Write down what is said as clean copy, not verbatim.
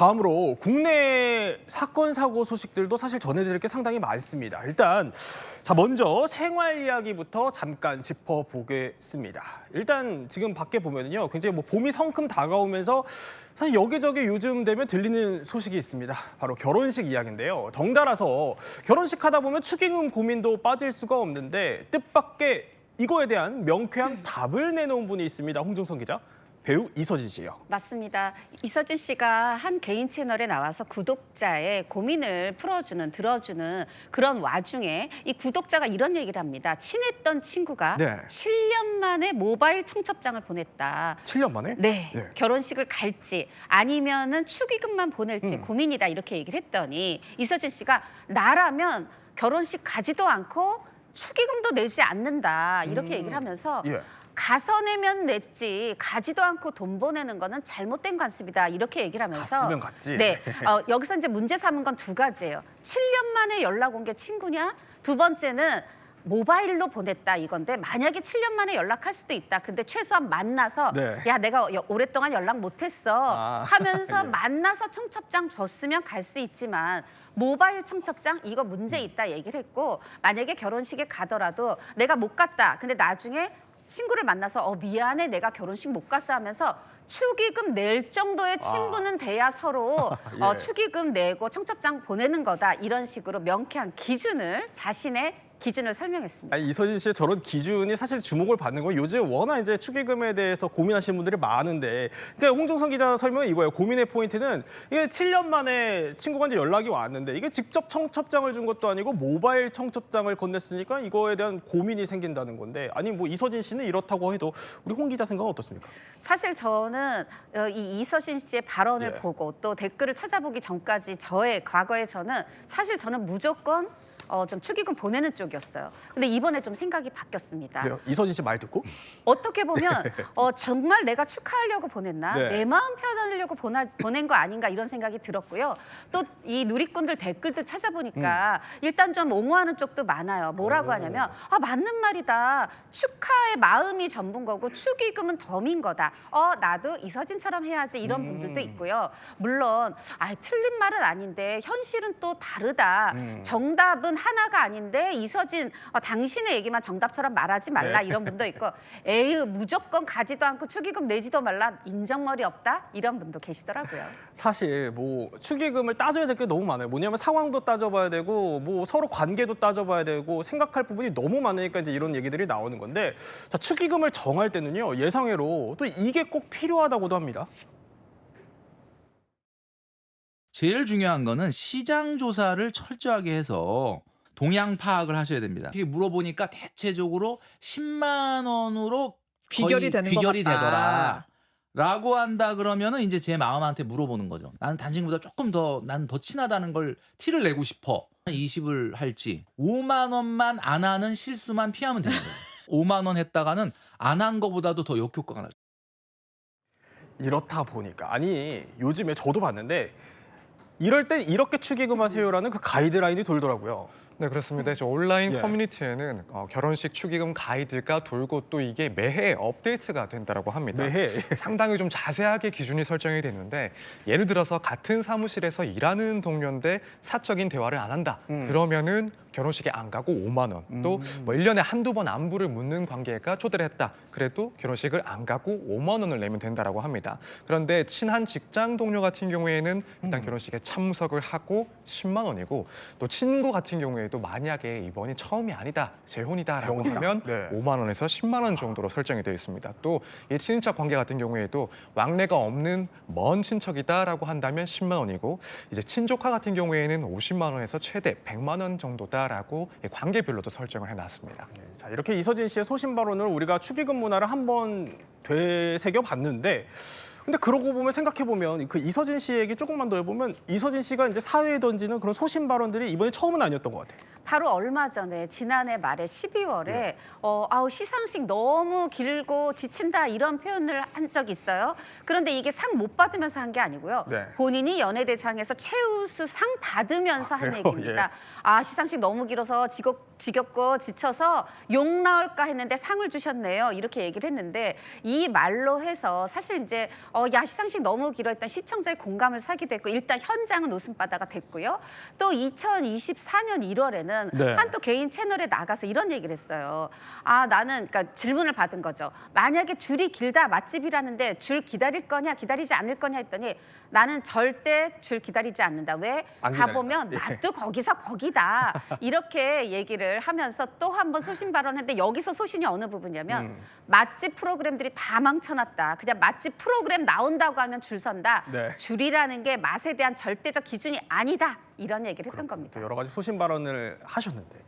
다음으로 국내 사건 사고 소식들도 사실 전해드릴 게 상당히 많습니다. 일단 먼저 생활 이야기부터 잠깐 짚어보겠습니다. 일단 지금 밖에 보면요, 굉장히 봄이 성큼 다가오면서 사실 여기저기 요즘 되면 들리는 소식이 있습니다. 바로 결혼식 이야기인데요. 덩달아서 결혼식 하다 보면 축의금 고민도 빠질 수가 없는데 뜻밖의 이거에 대한 명쾌한 답을 내놓은 분이 있습니다. 홍종선 기자. 배우 이서진 씨요. 맞습니다. 이서진 씨가 한 개인 채널에 나와서 구독자의 고민을 들어주는 그런 와중에 이 구독자가 이런 얘기를 합니다. 친했던 친구가 7년 만에 모바일 청첩장을 보냈다. 7년 만에? 네. 결혼식을 갈지 아니면은 축의금만 보낼지 고민이다 이렇게 얘기를 했더니 이서진 씨가 나라면 결혼식 가지도 않고 축의금도 내지 않는다 이렇게 얘기를 하면서 가서 내면 냈지 가지도 않고 돈 보내는 거는 잘못된 관습이다 이렇게 얘기를 하면서 갔으면 갔지. 여기서 이제 문제 삼은 건 두 가지예요. 7년 만에 연락 온 게 친구냐? 두 번째는 모바일로 보냈다 이건데 만약에 7년 만에 연락할 수도 있다. 근데 최소한 만나서 야 내가 오랫동안 연락 못했어 하면서 만나서 청첩장 줬으면 갈 수 있지만 모바일 청첩장 이거 문제 있다 얘기를 했고 만약에 결혼식에 가더라도 내가 못 갔다. 근데 나중에 친구를 만나서 미안해 내가 결혼식 못 갔어 하면서 축의금 낼 정도의 친분은 돼야 서로 축의금 내고 청첩장 보내는 거다 이런 식으로 명쾌한 자신의 기준을 설명했습니다. 이서진 씨의 저런 기준이 사실 주목을 받는 건 요즘 워낙 이제 축의금에 대해서 고민하시는 분들이 많은데 그러니까 홍종선 기자 설명은 이거예요. 고민의 포인트는 이게 7년 만에 친구가 이제 연락이 왔는데 이게 직접 청첩장을 준 것도 아니고 모바일 청첩장을 건넸으니까 이거에 대한 고민이 생긴다는 건데 아니 이서진 씨는 이렇다고 해도 우리 홍 기자 생각은 어떻습니까? 사실 저는 이 이서진 씨의 발언을 보고 또 댓글을 찾아보기 전까지 과거에 저는 무조건 좀 축의금 보내는 쪽이었어요. 근데 이번에 좀 생각이 바뀌었습니다. 그래요? 이서진 씨 말 듣고? 어떻게 보면 정말 내가 축하하려고 보냈나? 내 마음 표현하려고 보낸 거 아닌가 이런 생각이 들었고요. 또 이 누리꾼들 댓글들 찾아보니까 일단 좀 옹호하는 쪽도 많아요. 뭐라고 하냐면 맞는 말이다. 축하의 마음이 전부인 거고 축의금은 덤인 거다. 나도 이서진처럼 해야지 이런 분들도 있고요. 물론 틀린 말은 아닌데 현실은 또 다르다. 정답은 하나가 아닌데 이서진 당신의 얘기만 정답처럼 말하지 말라 이런 분도 있고 에휴 무조건 가지도 않고 축의금 내지도 말라 인정머리 없다 이런 분도 계시더라고요. 사실 축의금을 따져야 될 게 너무 많아요. 뭐냐면 상황도 따져봐야 되고 서로 관계도 따져봐야 되고 생각할 부분이 너무 많으니까 이제 이런 얘기들이 나오는 건데 축의금을 정할 때는요 예상외로 또 이게 꼭 필요하다고도 합니다. 제일 중요한 거는 시장 조사를 철저하게 해서 동향 파악을 하셔야 됩니다. 이렇게 물어보니까 대체적으로 10만 원으로 귀결이 되더라. 라고 한다 그러면은 이제 제 마음한테 물어보는 거죠. 나는 당신보다 조금 나는 더 친하다는 걸 티를 내고 싶어. 20을 할지 5만 원만 안 하는 실수만 피하면 되는 거예요. 5만 원 했다가는 안 한 거보다도 더 역효과가 나요. 이렇다 보니까 요즘에 저도 봤는데 이럴 때 이렇게 축의금 하세요라는 그 가이드라인이 돌더라고요. 네, 그렇습니다. 저 온라인 커뮤니티에는 결혼식 축의금 가이드가 돌고 또 이게 매해 업데이트가 된다고 합니다. 매해? 상당히 좀 자세하게 기준이 설정이 됐는데 예를 들어서 같은 사무실에서 일하는 동료인데 사적인 대화를 안 한다. 그러면은 결혼식에 안 가고 5만 원. 또 1년에 한두 번 안부를 묻는 관계가 초대를 했다. 그래도 결혼식을 안 가고 5만 원을 내면 된다고 합니다. 그런데 친한 직장 동료 같은 경우에는 일단 결혼식에 참석을 하고 10만 원이고 또 친구 같은 경우에도 만약에 이번이 처음이 아니다, 재혼이다라고 하면 5만 원에서 10만 원 정도로 설정이 되어 있습니다. 또 이 친인척 관계 같은 경우에도 왕래가 없는 먼 친척이다라고 한다면 10만 원이고 이제 친조카 같은 경우에는 50만 원에서 최대 100만 원 정도다라고 관계별로도 설정을 해놨습니다. 자, 이렇게 이서진 씨의 소신 발언을 우리가 축의금 문화를 한번 되새겨 봤는데 근데 그러고 보면 생각해보면 그 이서진 씨 얘기 조금만 더 해보면 이서진 씨가 이제 사회에 던지는 그런 소신 발언들이 이번에 처음은 아니었던 것 같아요. 바로 얼마 전에 지난해 말에 12월에 시상식 너무 길고 지친다 이런 표현을 한 적이 있어요. 그런데 이게 상 못 받으면서 한 게 아니고요. 본인이 연예대상에서 최우수 상 받으면서 한 얘기입니다. 시상식 너무 길어서 지겹고 지쳐서 욕 나올까 했는데 상을 주셨네요. 이렇게 얘기를 했는데 이 말로 해서 사실 이제 야 시상식 너무 길어 했던 시청자의 공감을 사기도 했고 일단 현장은 웃음바다가 됐고요. 또 2024년 1월에는 네. 한 또 개인 채널에 나가서 이런 얘기를 했어요. 아 나는 그러니까 질문을 받은 거죠. 만약에 줄이 길다 맛집이라는데 줄 기다릴 거냐 기다리지 않을 거냐 했더니 나는 절대 줄 기다리지 않는다. 왜? 안 가보면 기다린다. 예. 맛도 거기서 거기다. 이렇게 얘기를 하면서 또 한 번 소신 발언했는데 여기서 소신이 어느 부분이냐면 맛집 프로그램들이 다 망쳐놨다. 그냥 맛집 프로그램 나온다고 하면 줄 선다. 네. 줄이라는 게 맛에 대한 절대적 기준이 아니다. 이런 얘기를 했던 겁니다. 여러 가지 소신 발언을 하셨는데